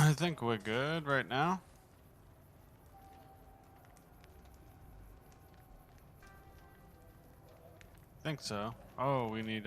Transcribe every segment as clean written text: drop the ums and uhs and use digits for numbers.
I think we're good right now. Think so. Oh, we need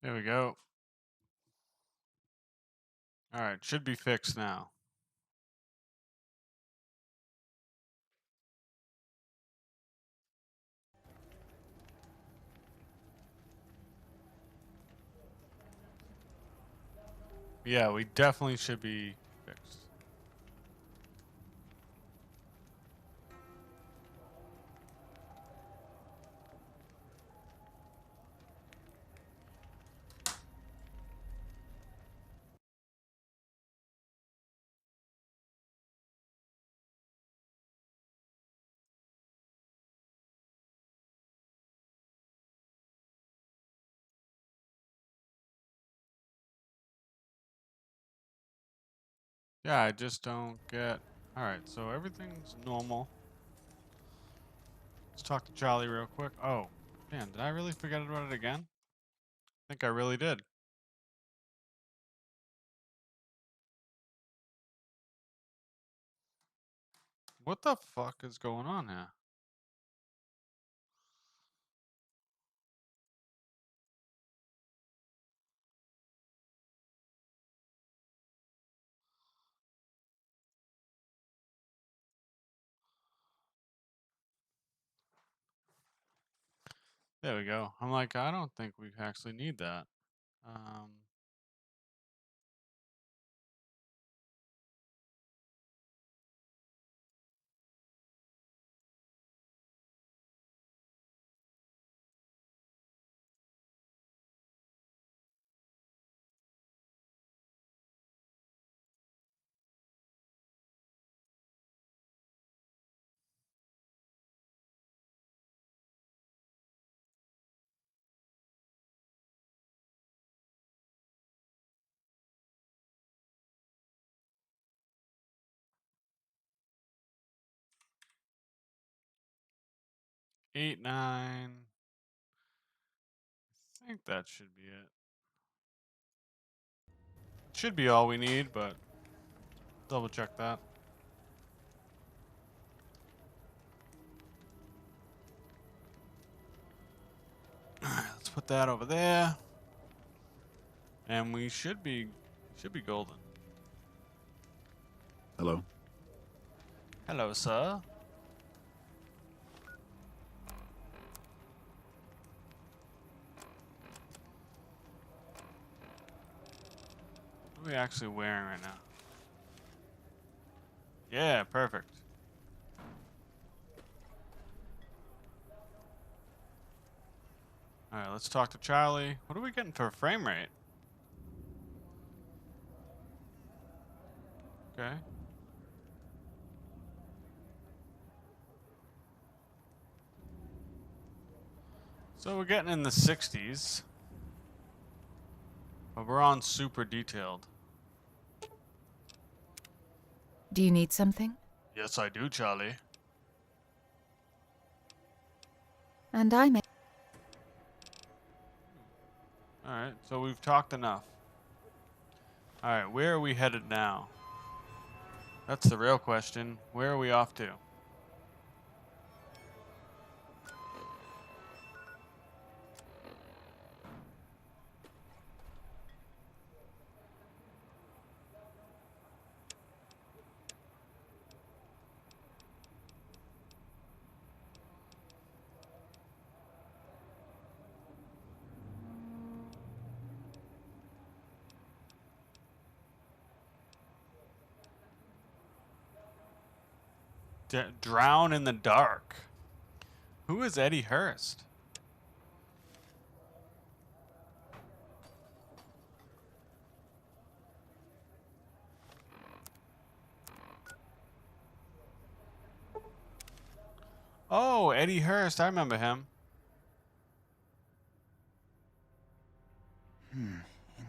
there we go. All right, should be fixed now. Yeah, we definitely should be fixed. Yeah, I just don't get. All right, so everything's normal. Let's talk to Charlie real quick. Oh, man, did I really forget about it again? I think I really did. What the fuck is going on here? There we go. I'm like, I don't think we actually need that. Um, eight, nine. I think that should be it. Should be all we need, but double check that. Alright, let's put that over there. And we should be golden. Hello? Hello, sir. What are we actually wearing right now? Yeah, perfect. Alright, let's talk to Charlie. What are we getting for a frame rate? Okay. So we're getting in the 60s. But we're on super detailed. Do you need something? Yes, I do, Charlie. And I may. Alright, so we've talked enough. Alright, where are we headed now? That's the real question. Where are we off to? Drown in the dark. Who is Eddie Hurst? Oh, Eddie Hurst. I remember him.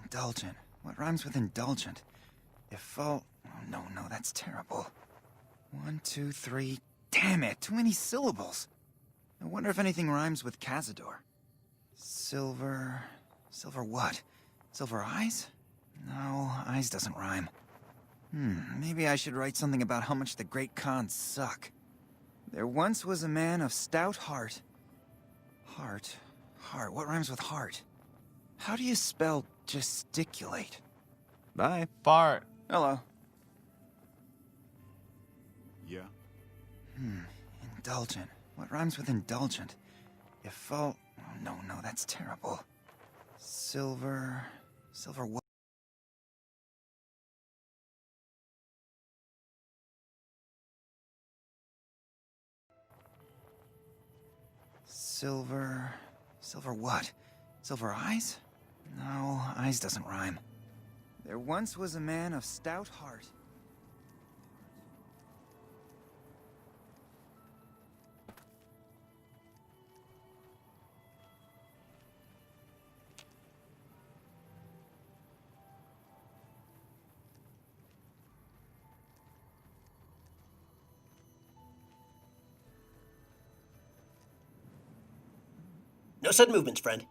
Indulgent. What rhymes with indulgent? Oh, no, that's terrible. 1, 2, 3. Damn it, too many syllables. I wonder if anything rhymes with Cazador. Silver what? Silver eyes? No, eyes doesn't rhyme. Maybe I should write something about how much the great Khans suck. There once was a man of stout heart. Heart, what rhymes with heart? How do you spell gesticulate? Bye. Fart. Hello. Yeah. Indulgent. What rhymes with indulgent? Oh, no, that's terrible. Silver what? Silver what? Silver eyes? No, eyes doesn't rhyme. There once was a man of stout heart. No sudden movements, friend.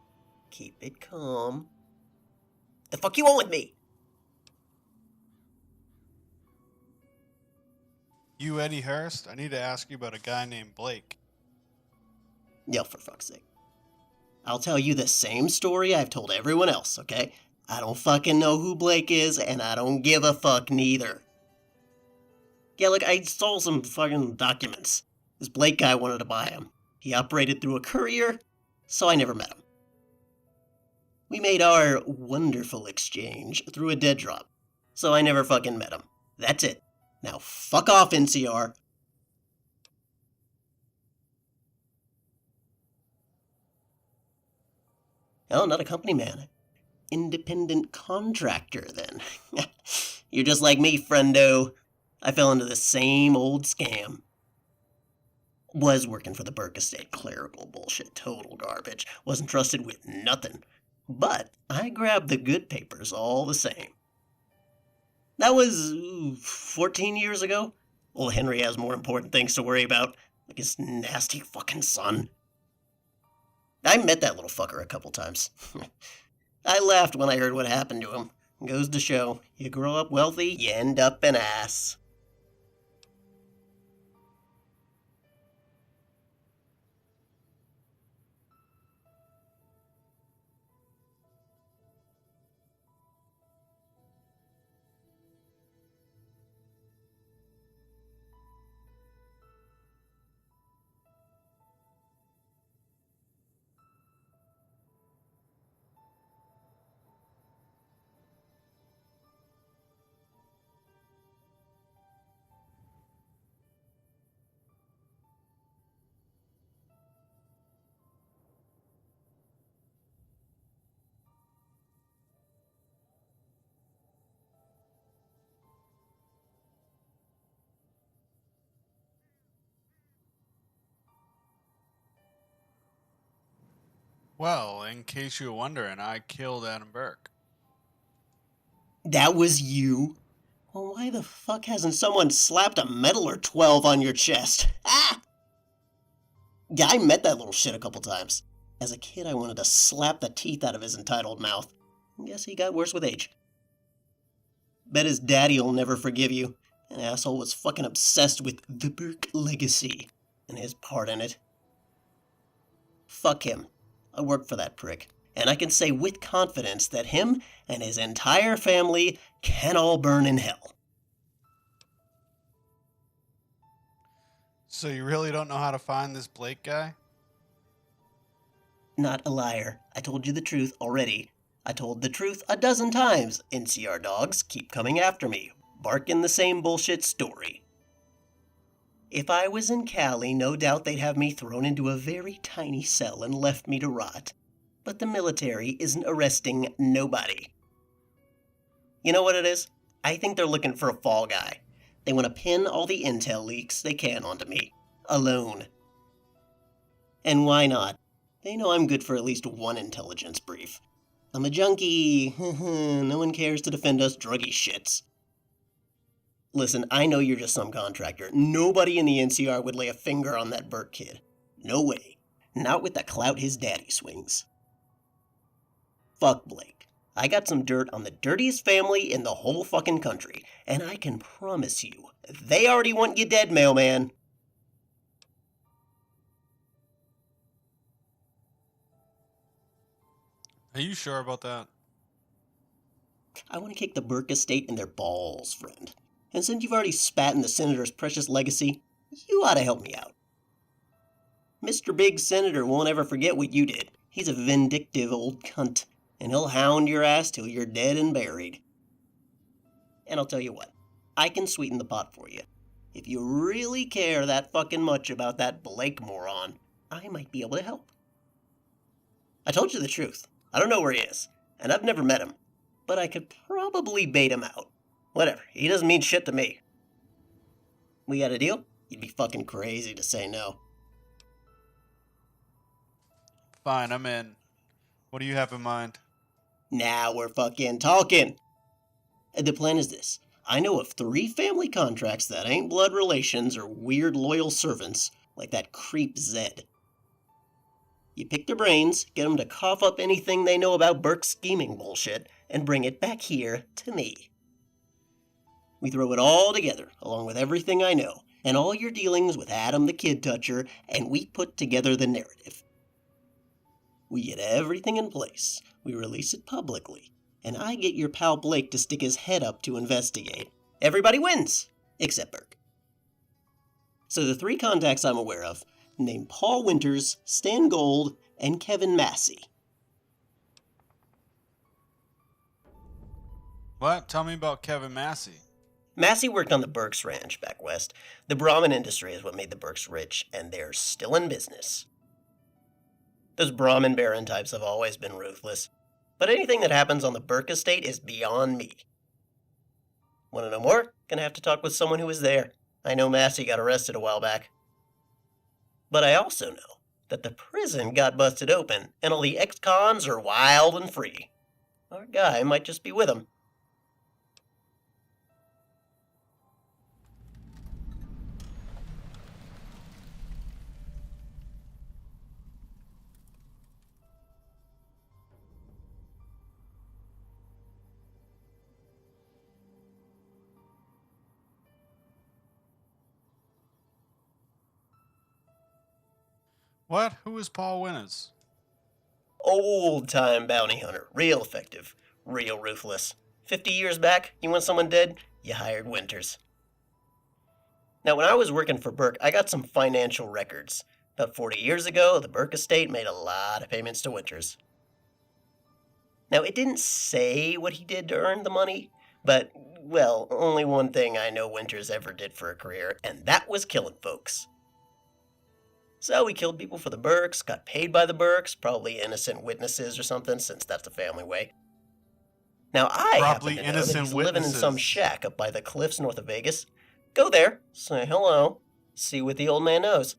Keep it calm. The fuck you want with me? You Eddie Hurst? I need to ask you about a guy named Blake. Yo, for fuck's sake. I'll tell you the same story I've told everyone else, okay? I don't fucking know who Blake is, and I don't give a fuck neither. Yeah, look, I stole some fucking documents. This Blake guy wanted to buy them. He operated through a courier, so I never met him. We made our wonderful exchange through a dead drop, so I never fucking met him. That's it. Now fuck off, NCR. Oh, not a company man. Independent contractor, then. You're just like me, friendo. I fell into the same old scam. Was working for the Burke Estate, clerical bullshit, total garbage. Wasn't trusted with nothing. But I grabbed the good papers all the same. That was 14 years ago. Old Henry has more important things to worry about, like his nasty fucking son. I met that little fucker a couple times. I laughed when I heard what happened to him. Goes to show, you grow up wealthy, you end up an ass. Well, in case you were wondering, I killed Adam Burke. That was you? Well, why the fuck hasn't someone slapped a medal or 12 on your chest? Ah! Yeah, I met that little shit a couple times. As a kid, I wanted to slap the teeth out of his entitled mouth. Guess he got worse with age. Bet his daddy'll never forgive you. An asshole was fucking obsessed with the Burke legacy and his part in it. Fuck him. I worked for that prick. And I can say with confidence that him and his entire family can all burn in hell. So you really don't know how to find this Blake guy? Not a liar. I told you the truth already. I told the truth a dozen times. NCR dogs keep coming after me, barking the same bullshit story. If I was in Cali, no doubt they'd have me thrown into a very tiny cell and left me to rot. But the military isn't arresting nobody. You know what it is? I think they're looking for a fall guy. They want to pin all the intel leaks they can onto me. Alone. And why not? They know I'm good for at least one intelligence brief. I'm a junkie. No one cares to defend us druggy shits. Listen, I know you're just some contractor. Nobody in the NCR would lay a finger on that Burke kid. No way. Not with the clout his daddy swings. Fuck Blake. I got some dirt on the dirtiest family in the whole fucking country, and I can promise you, they already want you dead, mailman. Are you sure about that? I want to kick the Burke estate in their balls, friend. And since you've already spat in the senator's precious legacy, you ought to help me out. Mr. Big Senator won't ever forget what you did. He's a vindictive old cunt, and he'll hound your ass till you're dead and buried. And I'll tell you what, I can sweeten the pot for you. If you really care that fucking much about that Blake moron, I might be able to help. I told you the truth. I don't know where he is, and I've never met him, but I could probably bait him out. Whatever, he doesn't mean shit to me. We got a deal? You'd be fucking crazy to say no. Fine, I'm in. What do you have in mind? Now we're fucking talking. The plan is this. I know of 3 family contracts that ain't blood relations or weird loyal servants, like that creep Zed. You pick their brains, get them to cough up anything they know about Burke's scheming bullshit, and bring it back here to me. We throw it all together, along with everything I know, and all your dealings with Adam the Kid Toucher, and we put together the narrative. We get everything in place, we release it publicly, and I get your pal Blake to stick his head up to investigate. Everybody wins, except Burke. So the 3 contacts I'm aware of, named Paul Winters, Stan Gold, and Kevin Massey. What? Tell me about Kevin Massey. Massey worked on the Burks Ranch back west. The Brahmin industry is what made the Burks rich, and they're still in business. Those Brahmin Baron types have always been ruthless, but anything that happens on the Burke estate is beyond me. Want to know more? Gonna have to talk with someone who was there. I know Massey got arrested a while back. But I also know that the prison got busted open, and all the ex-cons are wild and free. Our guy might just be with them. What? Who is Paul Winters? Old-time bounty hunter. Real effective. Real ruthless. 50 years back, you want someone dead? You hired Winters. Now, when I was working for Burke, I got some financial records. About 40 years ago, the Burke estate made a lot of payments to Winters. Now, it didn't say what he did to earn the money, but, well, only one thing I know Winters ever did for a career, and that was killing folks. So he killed people for the Burks, got paid by the Burks, probably innocent witnesses or something, since that's the family way. Now, I Probably happen to know that innocent he's living in some witnesses. shack up by the cliffs north of Vegas. Go there, say hello, see what the old man knows.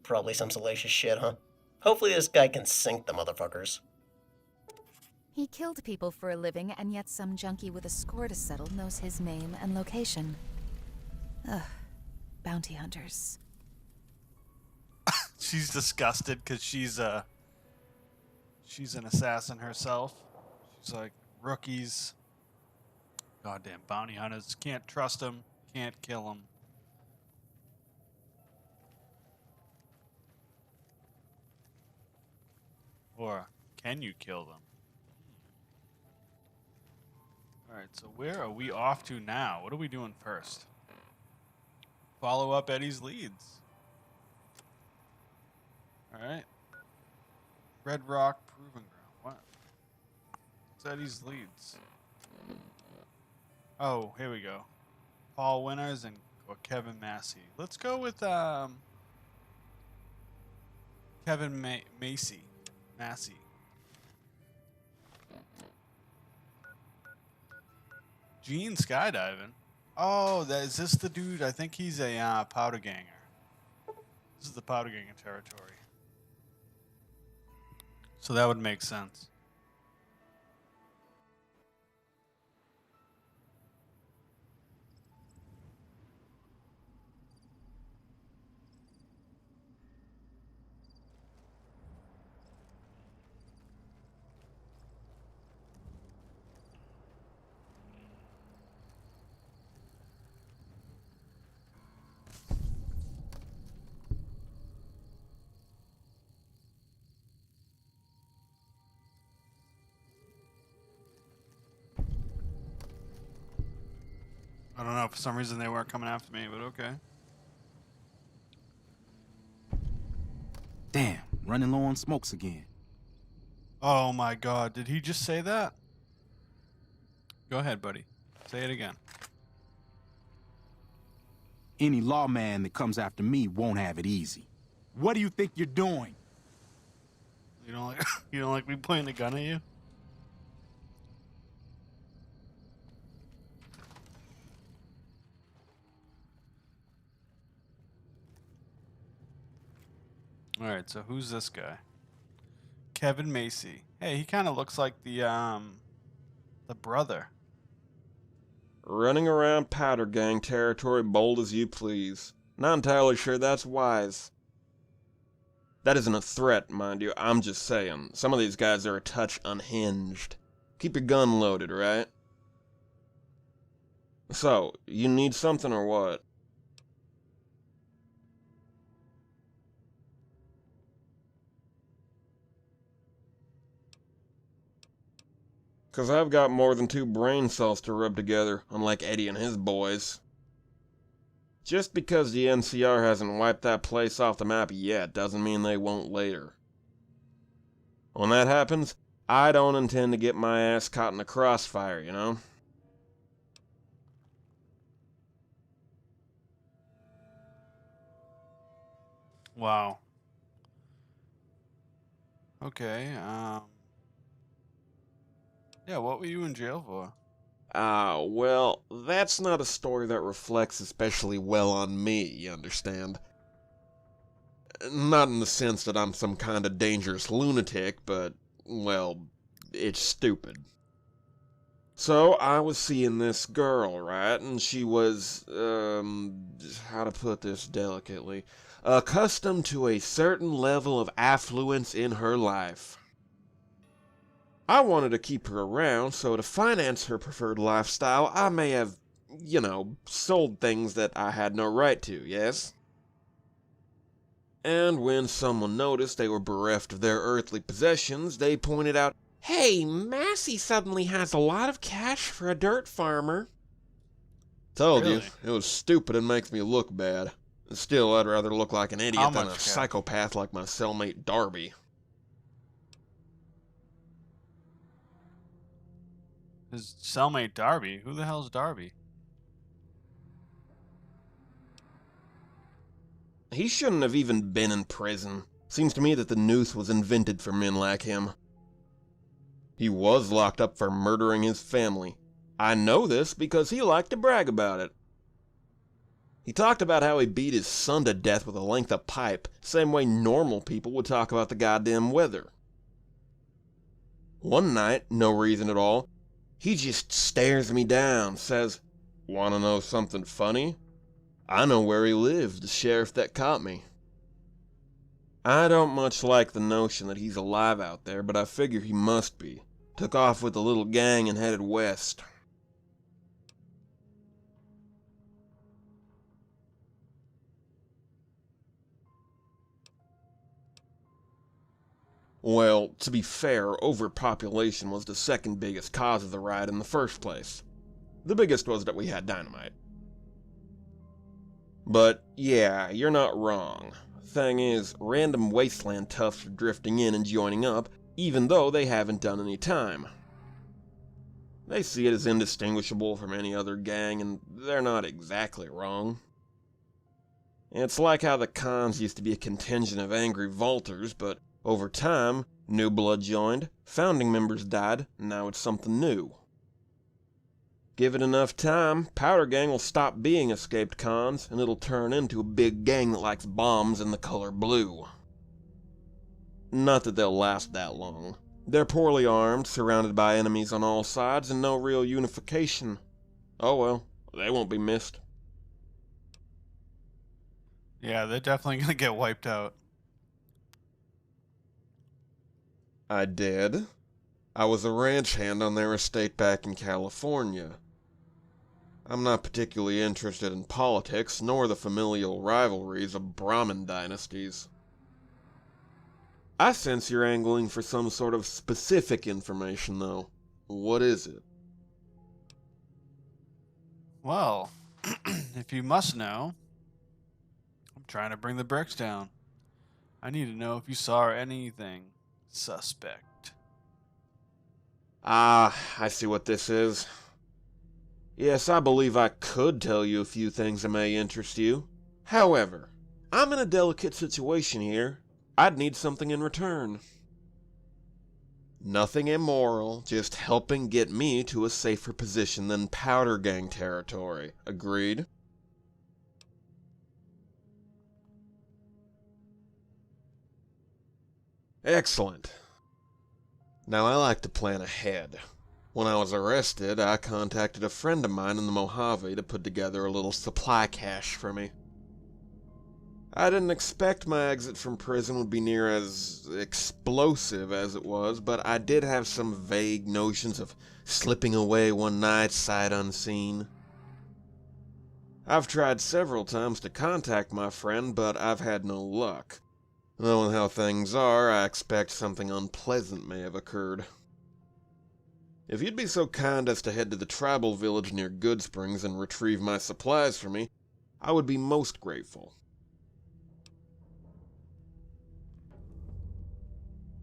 Probably some salacious shit, huh? Hopefully this guy can sink the motherfuckers. He killed people for a living, and yet some junkie with a score to settle knows his name and location. Ugh. Bounty hunters. she's disgusted because she's an assassin herself. She's like, rookies, goddamn bounty hunters, can't trust them, can't kill them. Or can you kill them? Alright, so where are we off to now? What are we doing first? Follow up Eddie's leads. Alright. Red Rock Proving Ground. What? What's Eddie's leads? Oh, here we go. Paul Winters and or Kevin Massey. Let's go with Kevin Massey. Gene skydiving. Oh, is this the dude? I think he's a powder ganger. This is the powder ganger territory. So that would make sense. I don't know. For some reason, they weren't coming after me, but okay. Damn, running low on smokes again. Oh my god, did he just say that? Go ahead, buddy. Say it again. Any lawman that comes after me won't have it easy. What do you think you're doing? You don't like you don't like me pointing a gun at you? Alright, so who's this guy? Kevin Massey. Hey, he kinda looks like the brother. Running around powder gang territory bold as you please. Not entirely sure that's wise. That isn't a threat, mind you, I'm just saying. Some of these guys are a touch unhinged. Keep your gun loaded, right? So, you need something or what? Cause I've got more than 2 brain cells to rub together, unlike Eddie and his boys. Just because the NCR hasn't wiped that place off the map yet doesn't mean they won't later. When that happens, I don't intend to get my ass caught in the crossfire, you know? Wow. Okay, yeah, what were you in jail for? Well, that's not a story that reflects especially well on me, you understand? Not in the sense that I'm some kind of dangerous lunatic, but, well, it's stupid. So, I was seeing this girl, right? And she was, how to put this delicately, accustomed to a certain level of affluence in her life. I wanted to keep her around, so to finance her preferred lifestyle, I may have, you know, sold things that I had no right to, yes? And when someone noticed they were bereft of their earthly possessions, they pointed out, "Hey, Massey suddenly has a lot of cash for a dirt farmer." Told you, Really? it was stupid and makes me look bad. Still, I'd rather look like an How idiot than a much cash? psychopath like my cellmate Darby. His cellmate Darby? Who the hell's Darby? He shouldn't have even been in prison. Seems to me that the noose was invented for men like him. He was locked up for murdering his family. I know this because he liked to brag about it. He talked about how he beat his son to death with a length of pipe, same way normal people would talk about the goddamn weather. One night, no reason at all, he just stares me down, says, "Wanna know something funny? I know where he lives, the sheriff that caught me." I don't much like the notion that he's alive out there, but I figure he must be. Took off with a little gang and headed west. Well, to be fair, overpopulation was the second biggest cause of the riot in the first place. The biggest was that we had dynamite. But, yeah, you're not wrong. Thing is, random wasteland toughs are drifting in and joining up, even though they haven't done any time. They see it as indistinguishable from any other gang, and they're not exactly wrong. It's like how the cons used to be a contingent of angry vaulters, but over time, new blood joined, founding members died, and now it's something new. Give it enough time, Powder Gang will stop being escaped cons, and it'll turn into a big gang that likes bombs and the color blue. Not that they'll last that long. They're poorly armed, surrounded by enemies on all sides, and no real unification. Oh well, they won't be missed. Yeah, they're definitely gonna get wiped out. I did. I was a ranch hand on their estate back in California. I'm not particularly interested in politics, nor the familial rivalries of Brahmin dynasties. I sense you're angling for some sort of specific information, though. What is it? Well, if you must know, I'm trying to bring the bricks down. I need to know if you saw anything suspect. Ah, I see what this is. Yes, I believe I could tell you a few things that may interest you. However, I'm in a delicate situation here. I'd need something in return. Nothing immoral, just helping get me to a safer position than Powder Gang territory. Agreed? Excellent. Now I like to plan ahead. When I was arrested, I contacted a friend of mine in the Mojave to put together a little supply cache for me. I didn't expect my exit from prison would be near as explosive as it was, but I did have some vague notions of slipping away one night sight unseen. I've tried several times to contact my friend, but I've had no luck. Knowing how things are, I expect something unpleasant may have occurred. If you'd be so kind as to head to the tribal village near Goodsprings and retrieve my supplies for me, I would be most grateful.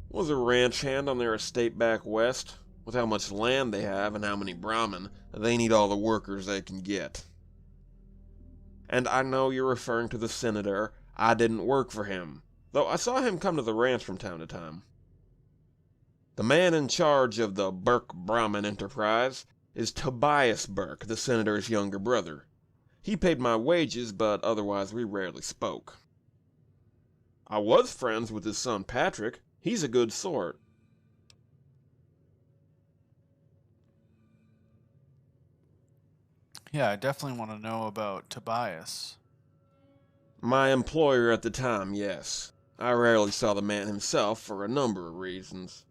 Was a ranch hand on their estate back west. With how much land they have and how many Brahmin, they need all the workers they can get. And I know you're referring to the senator. I didn't work for him, though I saw him come to the ranch from time to time. The man in charge of the Burke Brahmin enterprise is Tobias Burke, the senator's younger brother. He paid my wages, but otherwise we rarely spoke. I was friends with his son Patrick. He's a good sort. Yeah, I definitely want to know about Tobias. My employer at the time, yes. I rarely saw the man himself for a number of reasons.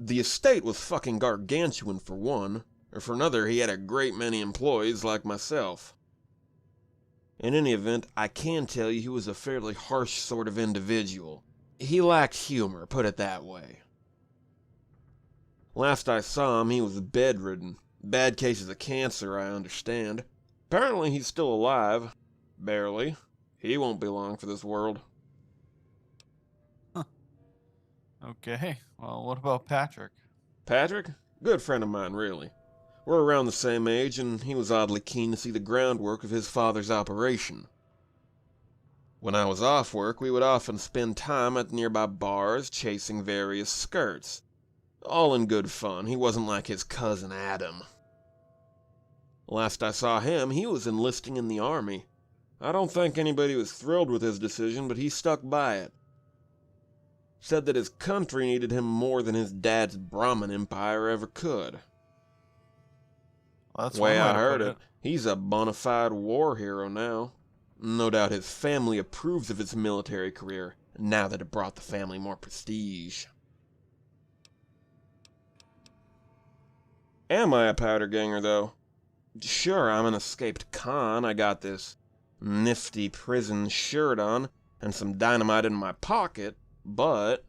The estate was fucking gargantuan for one, or for another he had a great many employees like myself. In any event, I can tell you he was a fairly harsh sort of individual. He lacked humor, put it that way. Last I saw him, he was bedridden. Bad cases of cancer, I understand. Apparently he's still alive. Barely. He won't be long for this world. Okay, well, what about Patrick? Patrick? Good friend of mine, really. We're around the same age, and he was oddly keen to see the groundwork of his father's operation. When I was off work, we would often spend time at nearby bars chasing various skirts. All in good fun. He wasn't like his cousin Adam. Last I saw him, he was enlisting in the army. I don't think anybody was thrilled with his decision, but he stuck by it. Said that his country needed him more than his dad's Brahmin empire ever could. Well, that's Way one way I to heard put it, he's a bona fide war hero now. No doubt his family approves of his military career, now that it brought the family more prestige. Am I a powder ganger, though? Sure, I'm an escaped con. I got this nifty prison shirt on and some dynamite in my pocket, but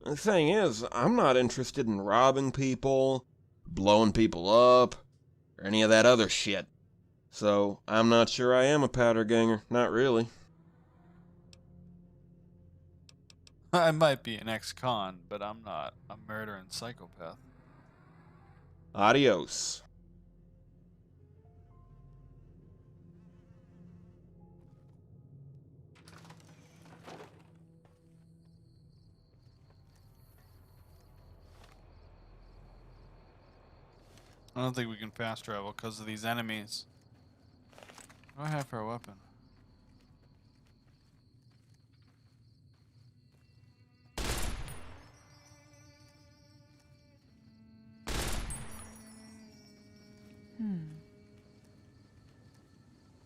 the thing is, I'm not interested in robbing people, blowing people up, or any of that other shit. So, I'm not sure I am a powder ganger. Not really. I might be an ex-con, but I'm not a murdering psychopath. Adios. I don't think we can fast travel because of these enemies. What do I have for a weapon?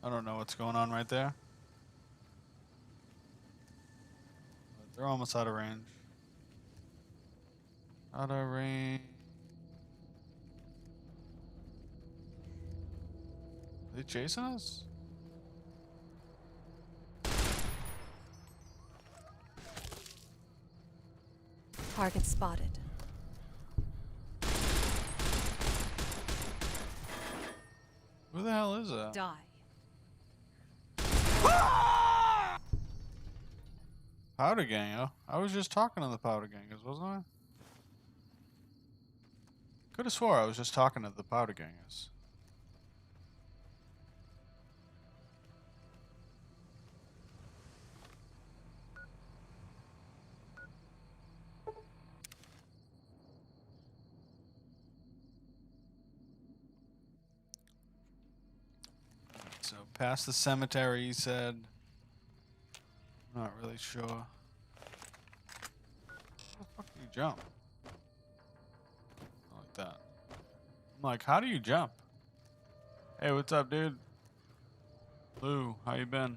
I don't know what's going on right there. But they're almost out of range. Out of range. Are they chasing us? Target spotted. Who the hell is that? Die. Powder gang, oh. I was just talking to the powder gangers, wasn't I? Could have swore I was just talking to the powder gangers. So past the cemetery, he said. I'm not really sure. How the fuck do you jump? Like that. I'm like, how do you jump? Hey, what's up, dude? Lou, how you been?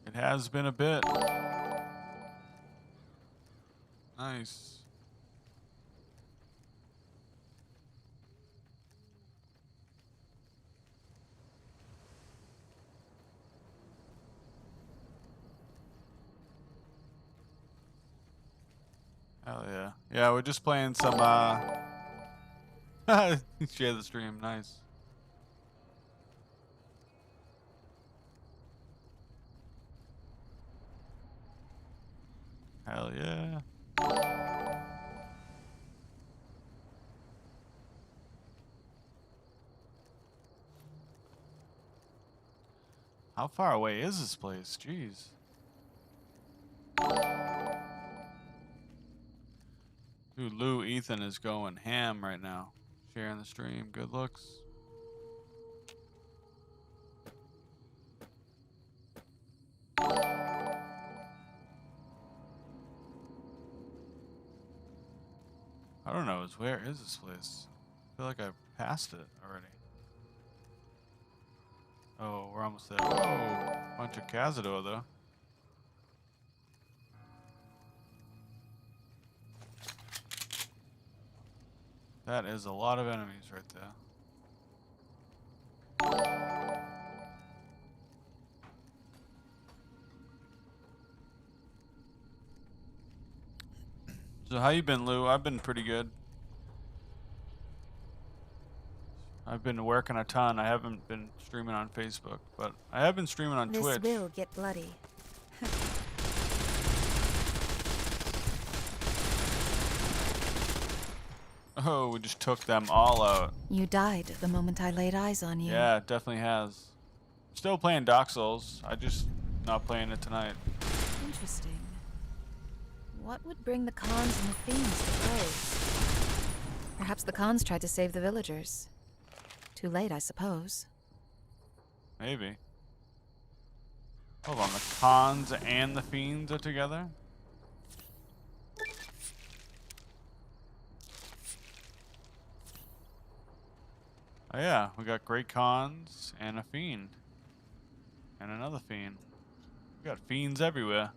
It has been a bit. Nice. Hell yeah. Yeah, we're just playing some, share the stream, nice. Hell yeah. How far away is this place? Jeez. Dude, Lou Ethan is going ham right now. Sharing the stream. Good looks. I don't know. Where is this place? I feel like I passed it already. Oh, we're almost there. Whoa. Bunch of Cazador, though. That is a lot of enemies right there. So how you been, Lou? I've been pretty good. I've been working a ton. I haven't been streaming on Facebook, but I have been streaming on Twitch. This will get bloody. Oh, we just took them all out. You died the moment I laid eyes on you. Yeah, it definitely has. Still playing Dark Souls. I just not playing it tonight. Interesting. What would bring the Khans and the Fiends to blows? Perhaps the Khans tried to save the villagers. Too late, I suppose. Maybe. Hold on, the Khans and the Fiends are together? Oh yeah, we got great cons and a fiend. And another fiend. We got fiends everywhere.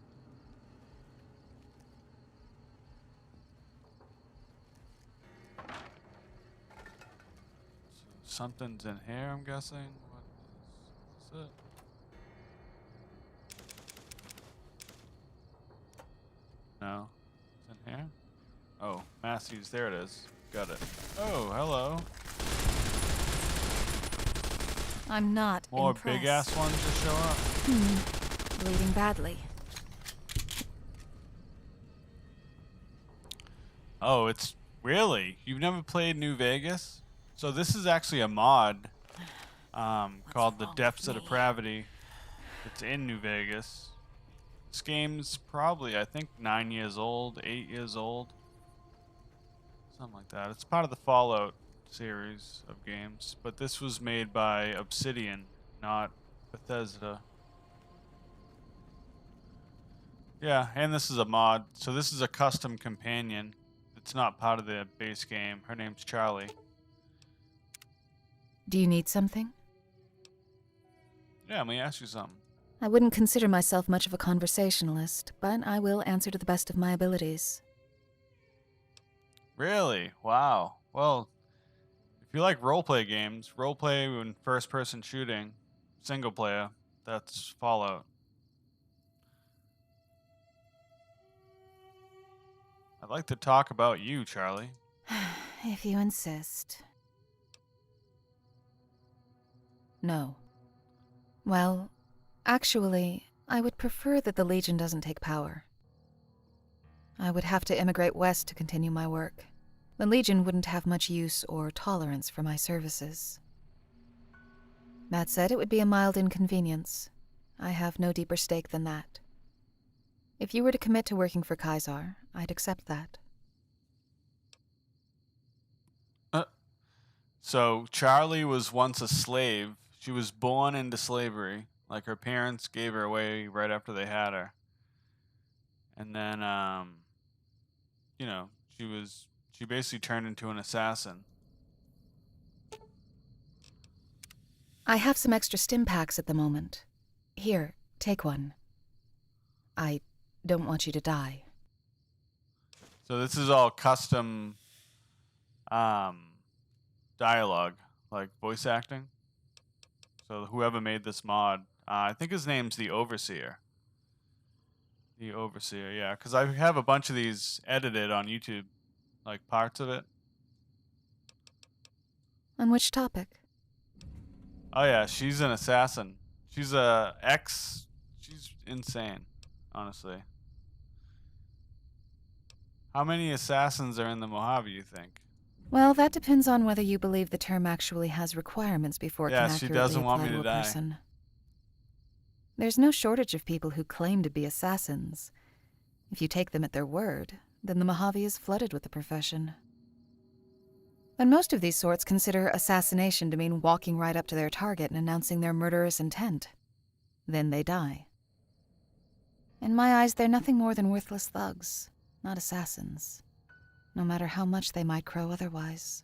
So something's in here, I'm guessing. What is it? No. It's in here? Oh, Matthews, there it is. Got it. Oh, hello. I'm not More impressed. big ass ones just show up. Bleeding badly. Oh, it's really? You've never played New Vegas? So this is actually a mod called The wrong Depths with of me? Depravity. It's in New Vegas. This game's probably, I think, 9 years old, 8 years old. Something like that. It's part of the Fallout series of games. But this was made by Obsidian, not Bethesda. Yeah, and this is a mod. So this is a custom companion. It's not part of the base game. Her name's Charlie. Do you need something? Yeah, let me ask you something. I wouldn't consider myself much of a conversationalist, but I will answer to the best of my abilities. Really? Wow. Well, if you like roleplay games, roleplay and first-person shooting, single player, that's Fallout. I'd like to talk about you, Charlie. If you insist. No. Well, actually, I would prefer that the Legion doesn't take power. I would have to immigrate west to continue my work. The Legion wouldn't have much use or tolerance for my services. That said, it would be a mild inconvenience. I have no deeper stake than that. If you were to commit to working for Kaisar, I'd accept that. So, Charlie was once a slave. She was born into slavery. Like, her parents gave her away right after they had her. And then, you know, she basically turned into an assassin. I have some extra stim packs at the moment. Here, take one. I don't want you to die. So this is all custom dialogue, like voice acting. So whoever made this mod, I think his name's the Overseer. The Overseer, yeah, because I have a bunch of these edited on YouTube, like parts of it. On which topic? Oh yeah, she's an assassin. She's she's insane, honestly. How many assassins are in the Mojave, you think? Well, that depends on whether you believe the term actually has requirements before it Yeah, can she accurately doesn't want apply me to to a die. person. There's no shortage of people who claim to be assassins. If you take them at their word, then the Mojave is flooded with the profession. But most of these sorts consider assassination to mean walking right up to their target and announcing their murderous intent. Then they die. In my eyes, they're nothing more than worthless thugs, not assassins, no matter how much they might crow otherwise.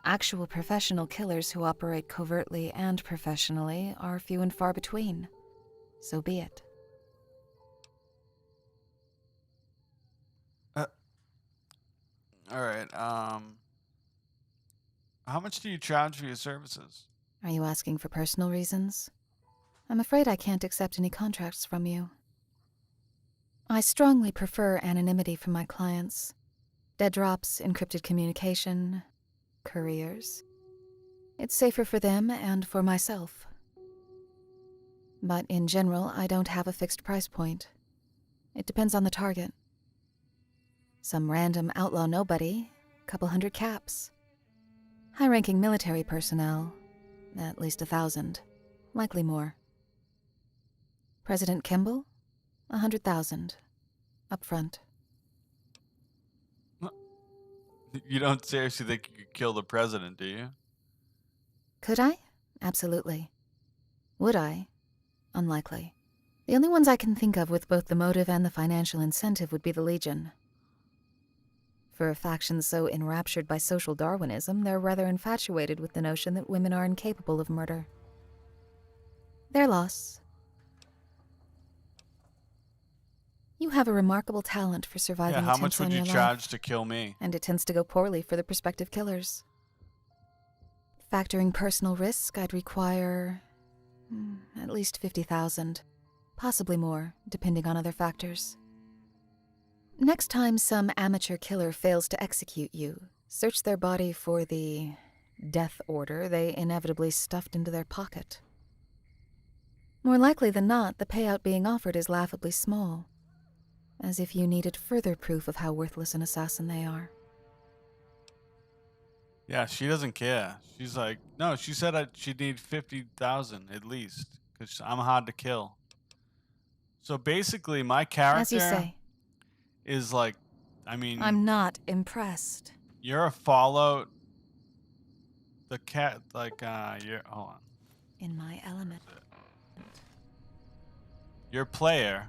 Actual professional killers who operate covertly and professionally are few and far between. So be it. All right. How much do you charge for your services? Are you asking for personal reasons? I'm afraid I can't accept any contracts from you. I strongly prefer anonymity from my clients. Dead drops, encrypted communication, couriers. It's safer for them and for myself. But in general, I don't have a fixed price point. It depends on the target. Some random outlaw nobody, couple hundred caps. High-ranking military personnel, at least 1,000, likely more. President Kimball, 100,000, up front. You don't seriously think you could kill the president, do you? Could I? Absolutely. Would I? Unlikely. The only ones I can think of with both the motive and the financial incentive would be the Legion. For a faction so enraptured by social Darwinism, they're rather infatuated with the notion that women are incapable of murder. Their loss. You have a remarkable talent for surviving Yeah, how attempts much would on you your charge life, to kill me? and it tends to go poorly for the prospective killers. Factoring personal risk, I'd require at least 50,000, possibly more, depending on other factors. Next time some amateur killer fails to execute you, search their body for the death order they inevitably stuffed into their pocket. More likely than not, the payout being offered is laughably small, as if you needed further proof of how worthless an assassin they are. Yeah, she doesn't care. She's like, no, she said she'd need 50,000 at least, because I'm hard to kill. So basically, my As you character say, is like, I mean, I'm not impressed. you're a Fallout. The cat, like, you're, hold on. In my element. Your player,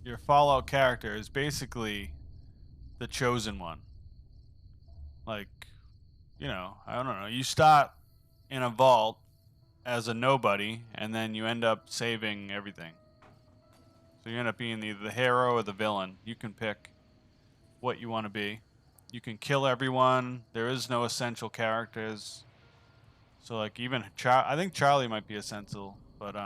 your Fallout character is basically the chosen one. Like, you know, I don't know. You start in a vault as a nobody, and then you end up saving everything. So you end up being either the hero or the villain. You can pick what you want to be. You can kill everyone. There is no essential characters. So like even I think Charlie might be essential, but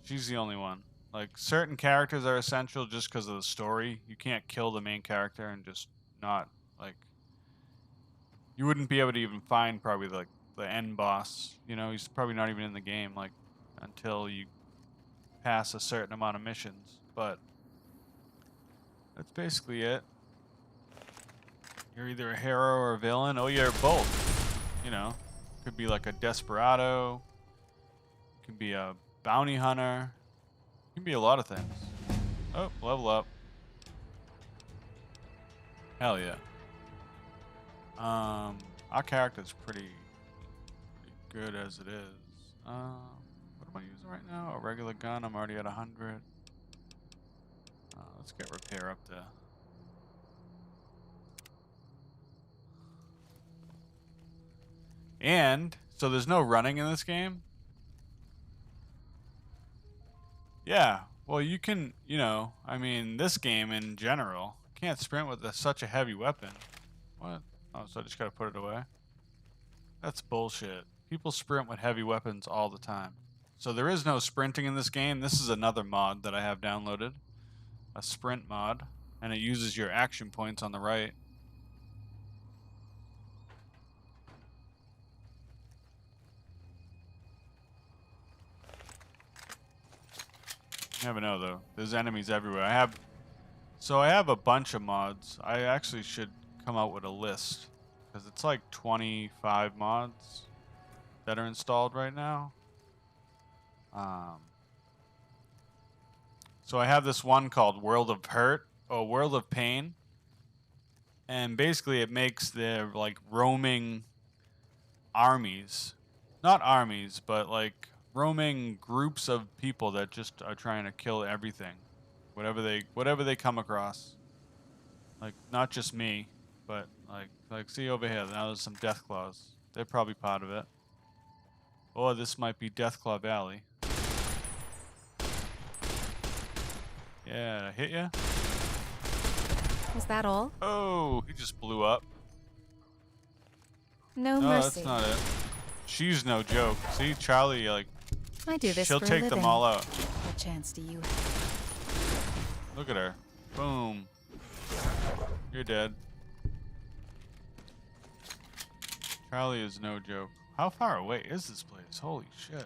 she's the only one. Like certain characters are essential just because of the story. You can't kill the main character and just not like. You wouldn't be able to even find probably like the end boss. You know, he's probably not even in the game like until you pass a certain amount of missions. But that's basically it. You're either a hero or a villain. Oh, you're both. You know, could be like a desperado. Could be a bounty hunter. Can be a lot of things. Oh, level up. Hell yeah. Our character's pretty good as it is. What am I using right now? A regular gun. I'm already at 100. Let's get repair up there. And so there's no running in this game. Yeah, well, you can, you know, I mean, this game in general can't sprint with such a heavy weapon. What? Oh, so I just gotta put it away? That's bullshit. People sprint with heavy weapons all the time. So there is no sprinting in this game. This is another mod that I have downloaded. A sprint mod. And it uses your action points on the right. You never know though. There's enemies everywhere. I have a bunch of mods. I actually should come out with a list because it's like 25 mods that are installed right now. So I have this one called World of Hurt or World of Pain, and basically it makes their like roaming armies, not armies, but like roaming groups of people that just are trying to kill everything, whatever they come across. Like not just me, but like see over here. Now there's some Deathclaws. They're probably part of it. Or this might be Deathclaw Valley. Yeah, hit ya. Is that all? Oh, he just blew up. No No, mercy. that's not it. She's no joke. See, Charlie, like, I do this she'll for a take living. them all out. What chance do you have? Look at her. Boom. You're dead. Charlie is no joke. How far away is this place? Holy shit.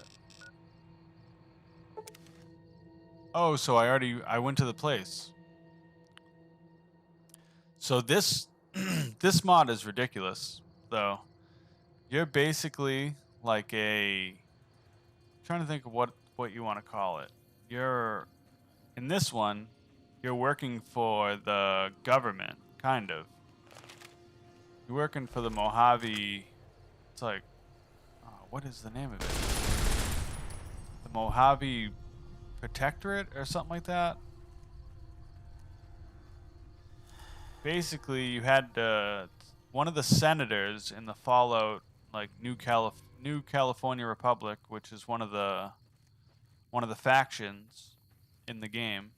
Oh, so I went to the place. So this this mod is ridiculous, though. You're basically like I'm trying to think of what you want to call it. You're in this one, you're working for the government, kind of. You're working for the Mojave. It's like, what is the name of it? The Mojave Protectorate or something like that. basically you had one of the senators in the Fallout, like New California Republic, which is one of the factions in the game.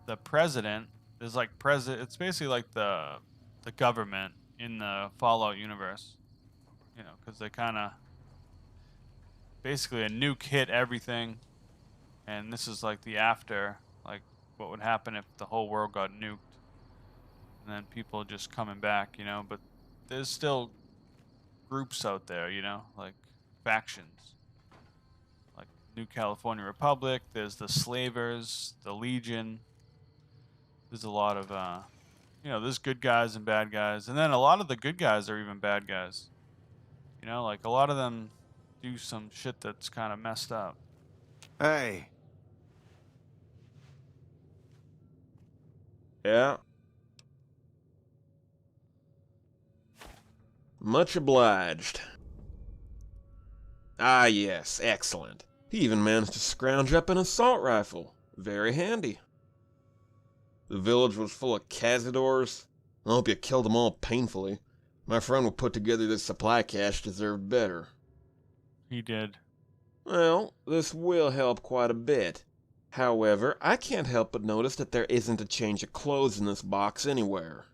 The president is like president. It's basically like the government in the Fallout universe, you know, because they kind of basically a nuke hit everything, and this is like the after, like what would happen if the whole world got nuked, and then people just coming back, you know. But there's still groups out there, you know, like factions, like New California Republic. There's the Slavers, the Legion. There's a lot of you know, there's good guys and bad guys, and then a lot of the good guys are even bad guys. You know, like a lot of them do some shit that's kind of messed up. Hey, Yeah. Much obliged. Ah, yes, excellent. He even managed to scrounge up an assault rifle. Very handy. The village was full of cazadors. I hope you killed them all painfully. My friend who put together this supply cache deserved better. He did. Well, this will help quite a bit. However, I can't help but notice that there isn't a change of clothes in this box anywhere.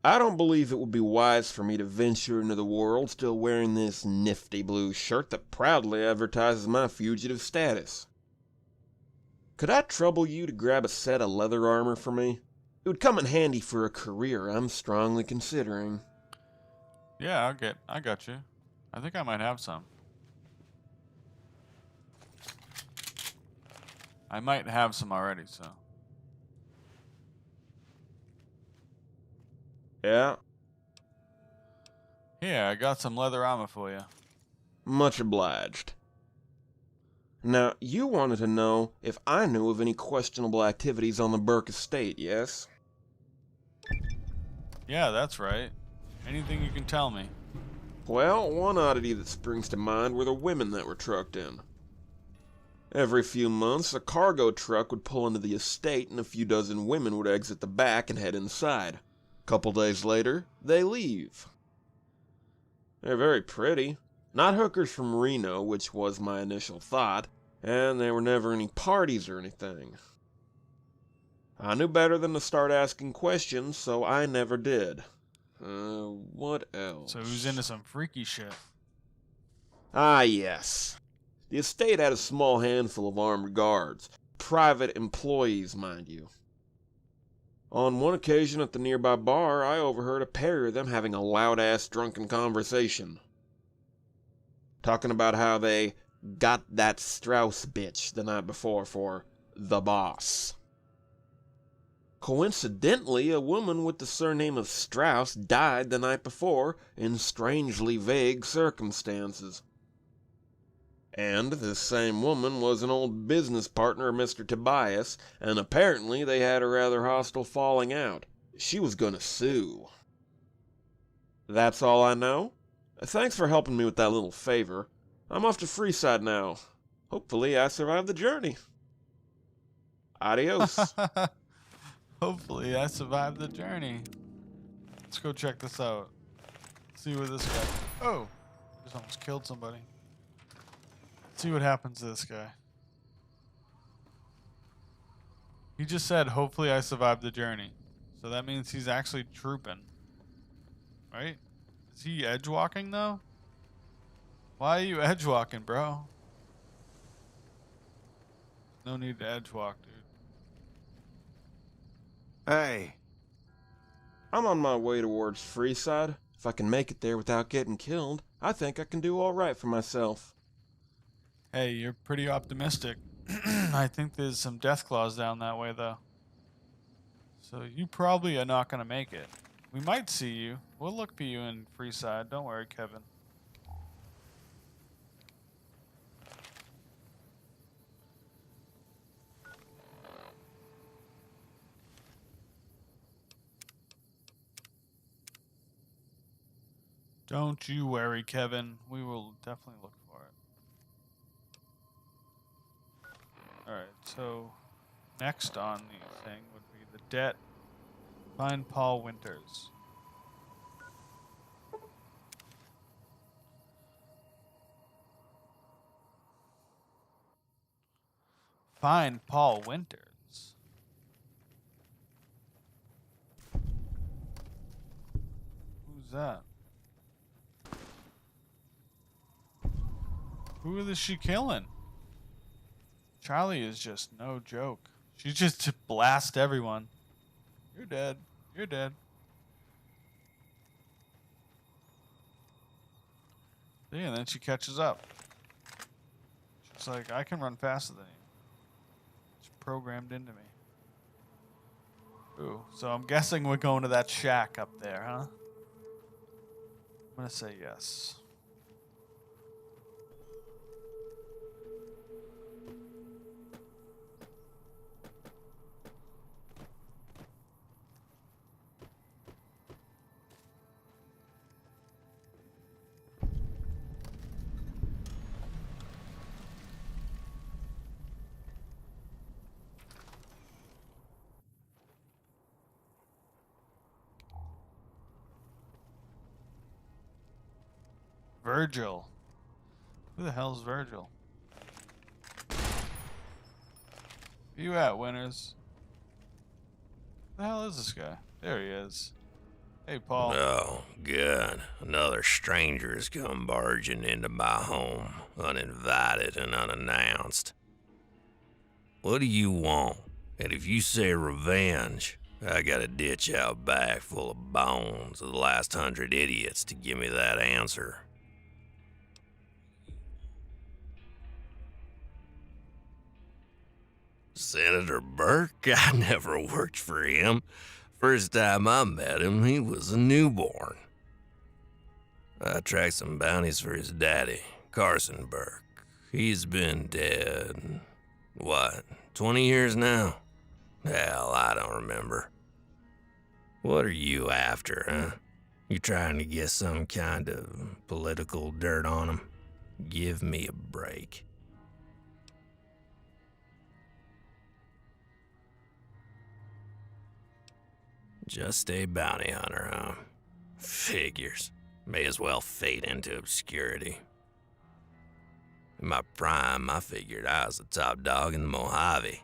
I don't believe it would be wise for me to venture into the world still wearing this nifty blue shirt that proudly advertises my fugitive status. Could I trouble you to grab a set of leather armor for me? It would come in handy for a career I'm strongly considering. Yeah, I got you. I think I might have some. I might have some already, so. Yeah, Yeah, I got some leather armor for you. much obliged. Now, you wanted to know if I knew of any questionable activities on the Burke estate, yes? Yeah, that's right. Anything you can tell me. Well, one oddity that springs to mind were the women that were trucked in. Every few months, a cargo truck would pull into the estate and a few dozen women would exit the back and head inside. Couple days later, they leave. They're very pretty. Not hookers from Reno, which was my initial thought, and there were never any parties or anything. I knew better than to start asking questions, so I never did. What else? So who's into some freaky shit? Ah, yes. The estate had a small handful of armed guards. Private employees, mind you. On one occasion at the nearby bar, I overheard a pair of them having a loud-ass drunken conversation. Talking about how they got that Strauss bitch the night before for the boss. Coincidentally, a woman with the surname of Strauss died the night before in strangely vague circumstances. And this same woman was an old business partner of Mr. Tobias, and apparently they had a rather hostile falling out. She was gonna sue. That's all I know. Thanks for helping me with that little favor. I'm off to Freeside now. Hopefully I survive the journey. Adios. Hopefully I survived the journey. Let's go check this out. See where this guy... Oh! Just almost killed somebody. See what happens to this guy. He just said, hopefully I survived the journey. So that means he's actually trooping. Right? Is he edge walking though? Why are you edge walking, bro? No need to edge walk, dude. hey. I'm on my way towards Freeside. If I can make it there without getting killed, I think I can do all right for myself. Hey, you're pretty optimistic. I think there's some death claws down that way, though. So you probably are not going to make it. We might see you. We'll look for you in Freeside. Don't worry, Kevin. Don't you worry, Kevin. We will definitely look for it. Alright, so next on the thing would be the debt Find Paul Winters. Find Paul Winters. Who's that? Who is she killing? Charlie is just no joke. She just blast everyone. You're dead. You're dead. See, and then she catches up. She's like, I can run faster than you. It's programmed into me. Ooh, so I'm guessing we're going to that shack up there, huh? I'm gonna say yes. Virgil. Who the hell's Virgil? Where you at, Winters? Who the hell is this guy? There he is. Hey, Paul. Oh, good. Another stranger has come barging into my home, uninvited and unannounced. What do you want? And if you say revenge, I got a ditch out back full of bones of the last 100 idiots to give me that answer. Senator Burke? I never worked for him. First time I met him, he was a newborn. I tracked some bounties for his daddy, Carson Burke. He's been dead, 20 years now? Hell, I don't remember. What are you after, huh? You trying to get some kind of political dirt on him? Give me a break. Just a bounty hunter, huh? Figures. May as well fade into obscurity. In my prime, I figured I was the top dog in the Mojave.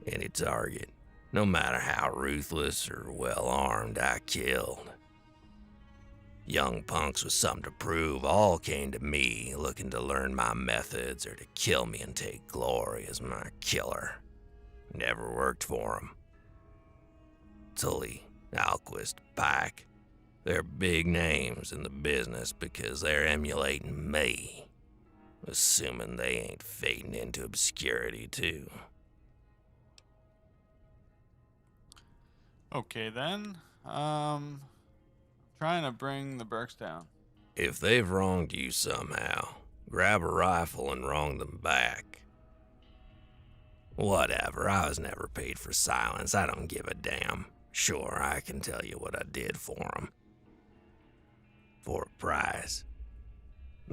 Any target, no matter how ruthless or well-armed, I killed. Young punks with something to prove all came to me, looking to learn my methods or to kill me and take glory as my killer. Never worked for 'em. Tully, Alquist, Pike. They're big names in the business because they're emulating me. Assuming they ain't fading into obscurity, too. Okay, then. Trying to bring the Burks down. If they've wronged you somehow, grab a rifle and wrong them back. Whatever, I was never paid for silence. I don't give a damn. Sure, I can tell you what I did for 'em. For a prize.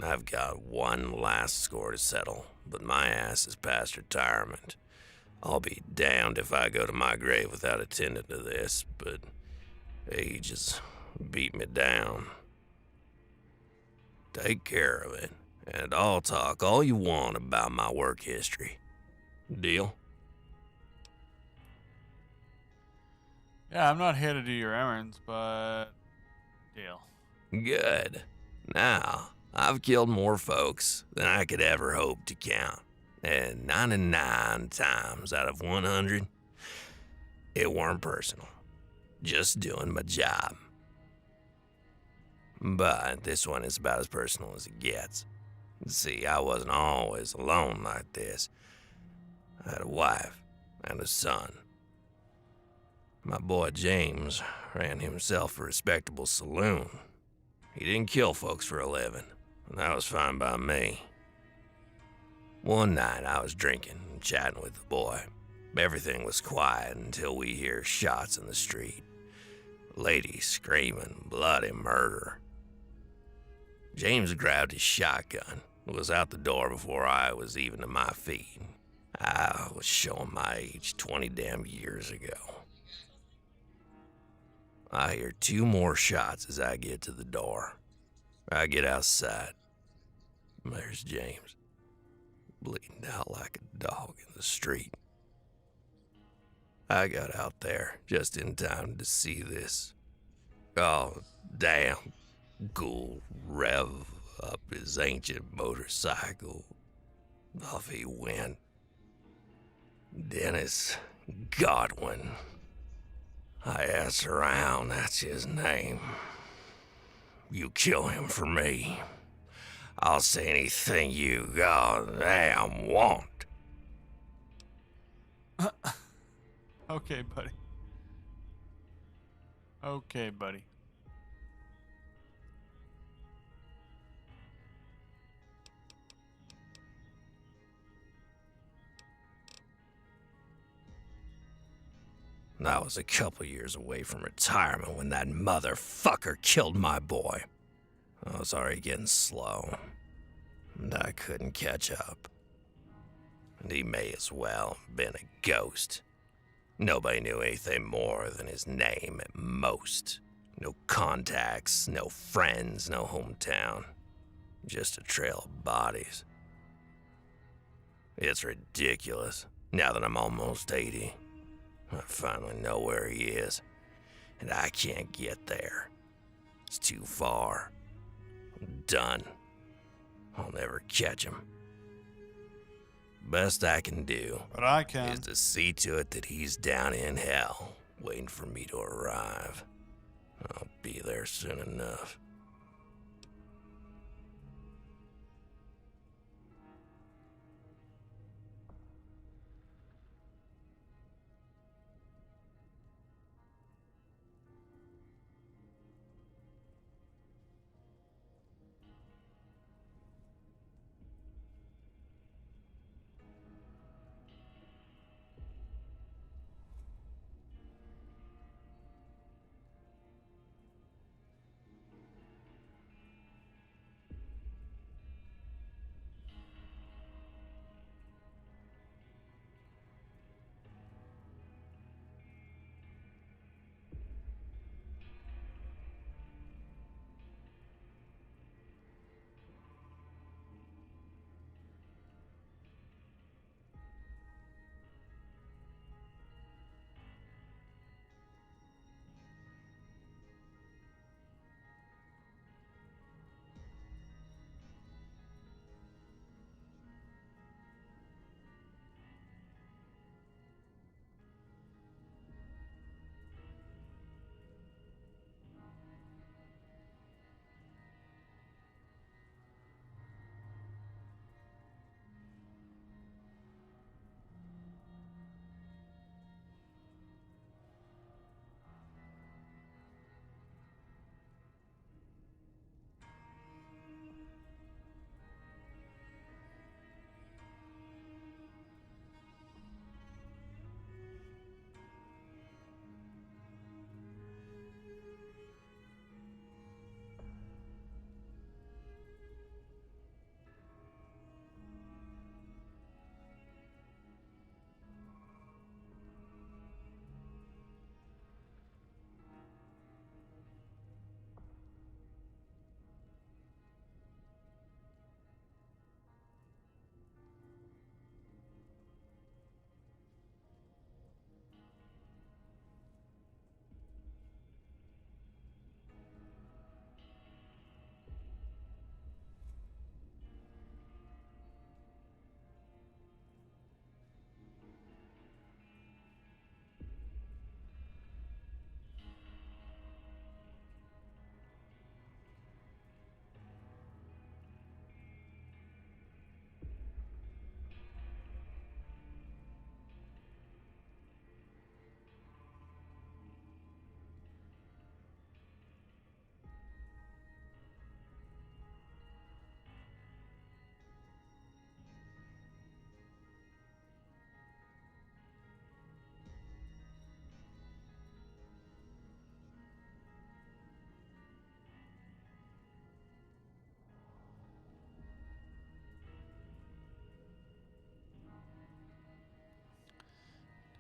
I've got one last score to settle, but my ass is past retirement. I'll be damned if I go to my grave without attending to this, but age has beat me down. Take care of it, and I'll talk all you want about my work history. Deal? Yeah, I'm not here to do your errands, but deal. Good. Now, I've killed more folks than I could ever hope to count. And 99 times out of 100, it weren't personal. Just doing my job. But this one is about as personal as it gets. See, I wasn't always alone like this. I had a wife and a son. My boy James ran himself a respectable saloon. He didn't kill folks for a living, and that was fine by me. One night I was drinking and chatting with the boy. Everything was quiet until we hear shots in the street. Ladies screaming bloody murder. James grabbed his shotgun and was out the door before I was even to my feet. I was showing my age 20 damn years ago. I hear 2 more shots as I get to the door. I get outside. There's James, bleeding out like a dog in the street. I got out there just in time to see this. Oh, damn. Ghoul rev up his ancient motorcycle. Off he went. Dennis Godwin. I asked around, that's his name. You kill him for me, I'll say anything you goddamn want. Okay, buddy. Okay, buddy. I was a couple years away from retirement when that motherfucker killed my boy. I was already getting slow, and I couldn't catch up. And he may as well have been a ghost. Nobody knew anything more than his name at most. No contacts, no friends, no hometown. Just a trail of bodies. It's ridiculous, now that I'm almost 80. I finally know where he is, and I can't get there. It's too far. I'm done. I'll never catch him. Best I can do But I can. is to see to it that he's down in hell, waiting for me to arrive. I'll be there soon enough.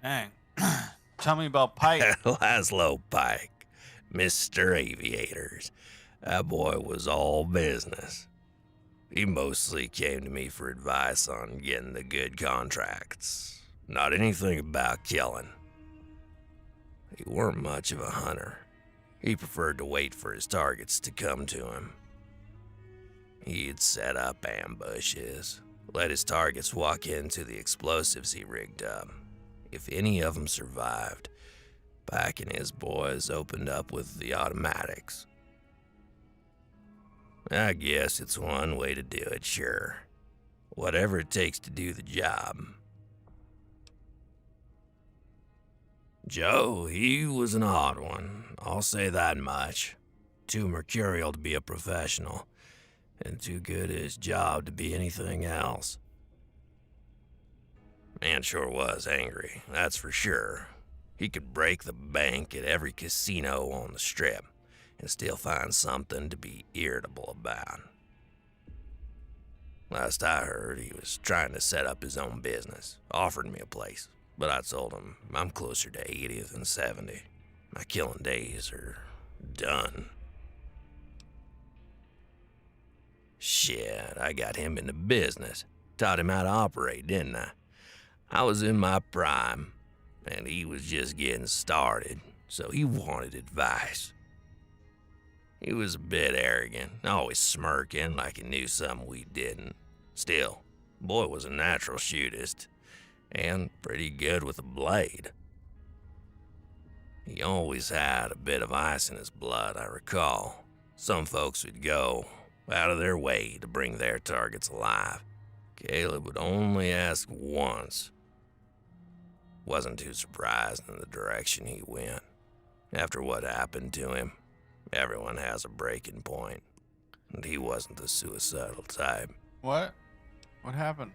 Dang. Tell me about Pike. Laszlo Pike, Mr. Aviators. That boy was all business. He mostly came to me for advice on getting the good contracts, not anything about killing. He weren't much of a hunter. He preferred to wait for his targets to come to him. He'd set up ambushes, let his targets walk into the explosives he rigged up. If any of them survived, Pack and his boys opened up with the automatics. I guess it's one way to do it, sure. Whatever it takes to do the job. Joe, he was an odd one, I'll say that much. Too mercurial to be a professional, and too good at his job to be anything else. Man sure was angry, that's for sure. He could break the bank at every casino on the strip and still find something to be irritable about. Last I heard, he was trying to set up his own business, offered me a place, but I told him I'm closer to 80 than 70. My killing days are done. Shit, I got him into business. Taught him how to operate, didn't I? I was in my prime, and he was just getting started, so he wanted advice. He was a bit arrogant, always smirking like he knew something we didn't. Still, boy was a natural shootist, and pretty good with a blade. He always had a bit of ice in his blood, I recall. Some folks would go out of their way to bring their targets alive. Caleb would only ask once. Wasn't too surprised in the direction he went. After what happened to him, everyone has a breaking point, and he wasn't the suicidal type. What? What happened?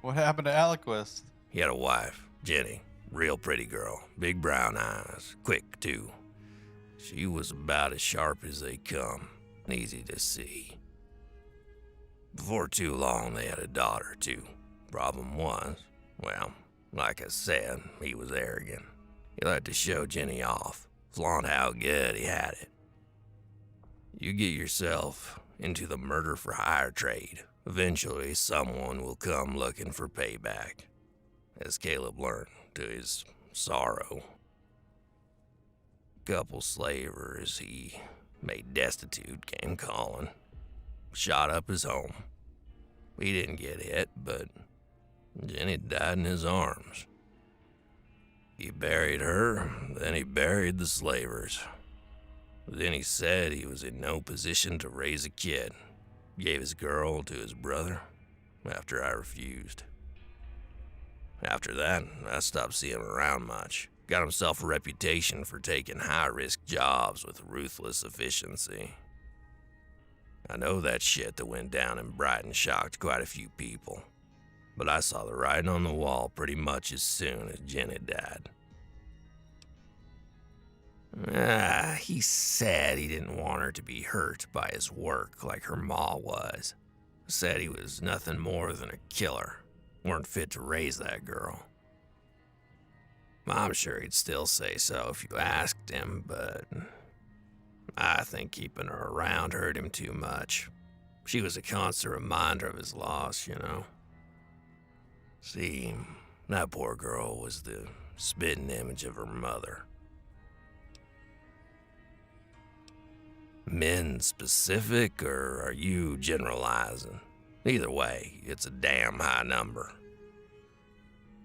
What happened to Aliquist? He had a wife, Jenny, real pretty girl, big brown eyes, quick too. She was about as sharp as they come, easy to see. Before too long, they had a daughter too. Problem was, well, like I said, he was arrogant. He liked to show Jenny off, flaunt how good he had it. You get yourself into the murder for hire trade. Eventually, someone will come looking for payback, as Caleb learned to his sorrow. A couple slavers he made destitute came calling, shot up his home. He didn't get hit, but Jenny died in his arms. He buried her, then he buried the slavers. Then he said he was in no position to raise a kid. Gave his girl to his brother after I refused. After that, I stopped seeing him around much. Got himself a reputation for taking high-risk jobs with ruthless efficiency. I know that shit that went down in Brighton shocked quite a few people, but I saw the writing on the wall pretty much as soon as Jenny died. He said he didn't want her to be hurt by his work like her ma was. Said he was nothing more than a killer. Weren't fit to raise that girl. I'm sure he'd still say so if you asked him, but I think keeping her around hurt him too much. She was a constant reminder of his loss, you know. See, that poor girl was the spitting image of her mother. Men specific, or are you generalizing? Either way, it's a damn high number.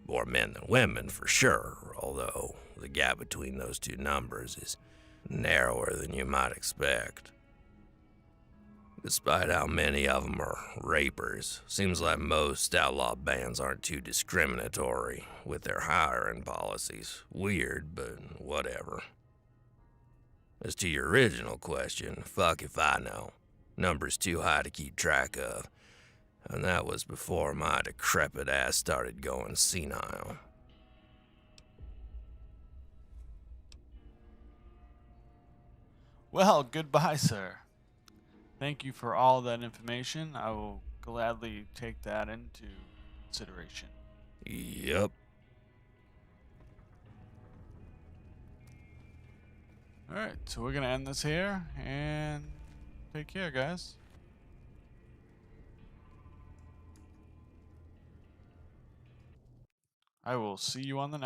More men than women, for sure, although the gap between those two numbers is narrower than you might expect. Despite how many of them are rapers, seems like most outlaw bands aren't too discriminatory with their hiring policies. Weird, but whatever. As to your original question, fuck if I know. Number's too high to keep track of. And that was before my decrepit ass started going senile. Well, goodbye, sir. Thank you for all that information. I will gladly take that into consideration. Yep. Alright, so we're gonna end this here, and take care, guys. I will see you on the next